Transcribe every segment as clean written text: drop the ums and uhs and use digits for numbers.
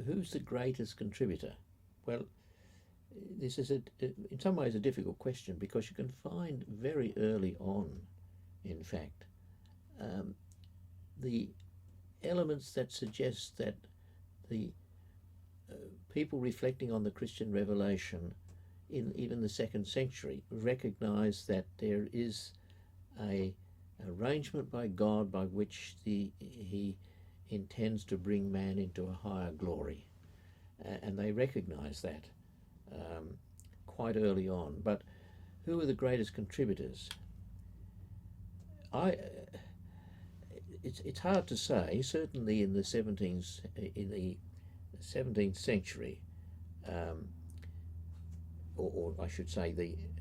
who's the greatest contributor? Well, this is in some ways a difficult question because you can find very early on, in fact, um, the elements that suggest that the people reflecting on the Christian revelation in even the 2nd century recognize that there is a arrangement by God by which he intends to bring man into a higher glory, and they recognize that quite early on. But who are the greatest contributors? I it's hard to say. Certainly in the 17th century, um, or I should say,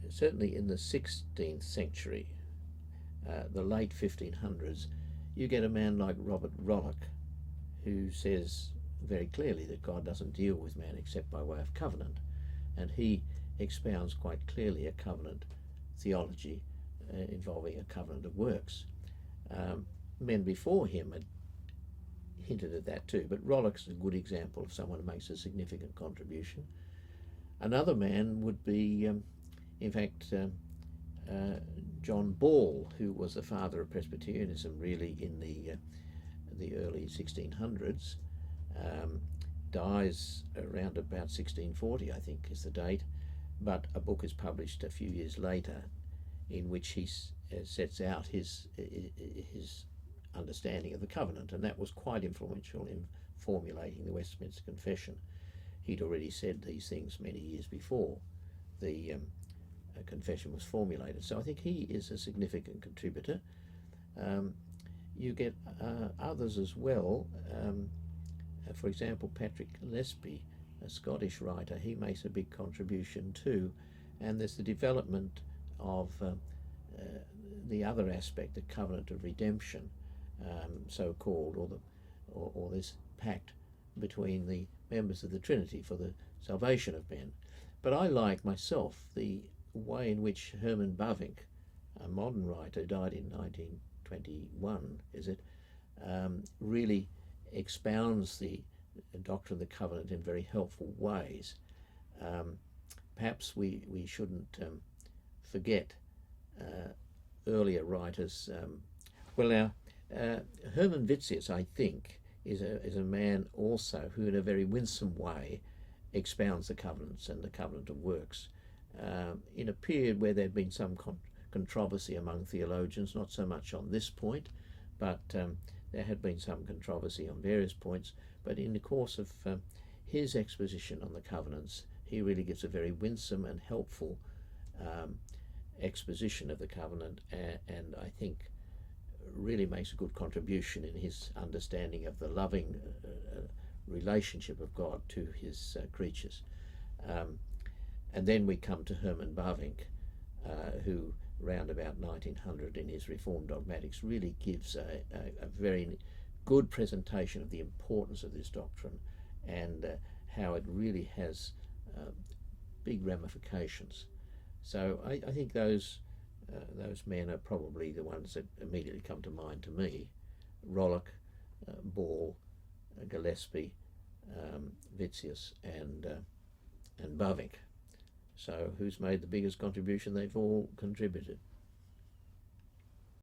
certainly in the 16th century, the late 1500s, you get a man like Robert Rollock, who says very clearly that God doesn't deal with man except by way of covenant, and he expounds quite clearly a covenant theology involving a covenant of works. Men before him had hinted at that too, but Rollock's a good example of someone who makes a significant contribution. Another man would be, in fact, John Ball, who was the father of Presbyterianism really in the early 1600s, dies around about 1640, I think is the date, but a book is published a few years later in which he sets out his understanding of the covenant, and that was quite influential in formulating the Westminster Confession. He'd already said these things many years before the confession was formulated. So I think he is a significant contributor. You get others as well. For example, Patrick Gillespie, a Scottish writer, he makes a big contribution too. And there's the development of the other aspect, the covenant of redemption, so-called, or this pact between the members of the Trinity for the salvation of men. But I like myself the way in which Herman Bavinck, a modern writer, died in 1921, is it, really expounds the doctrine of the covenant in very helpful ways. Perhaps we shouldn't forget earlier writers. Hermann Witsius, I think, is a man also who in a very winsome way expounds the covenants and the covenant of works in a period where there had been some controversy among theologians, not so much on this point, but there had been some controversy on various points. But in the course of his exposition on the covenants, he really gives a very winsome and helpful exposition of the covenant, and I think really makes a good contribution in his understanding of the loving relationship of God to his creatures. And then we come to Herman Bavinck, who round about 1900 in his Reformed Dogmatics really gives a very good presentation of the importance of this doctrine and how it really has big ramifications. So I think those men are probably the ones that immediately come to mind to me: Rollock, Ball, Gillespie, Witsius, and Bavinck. So who's made the biggest contribution? They've all contributed.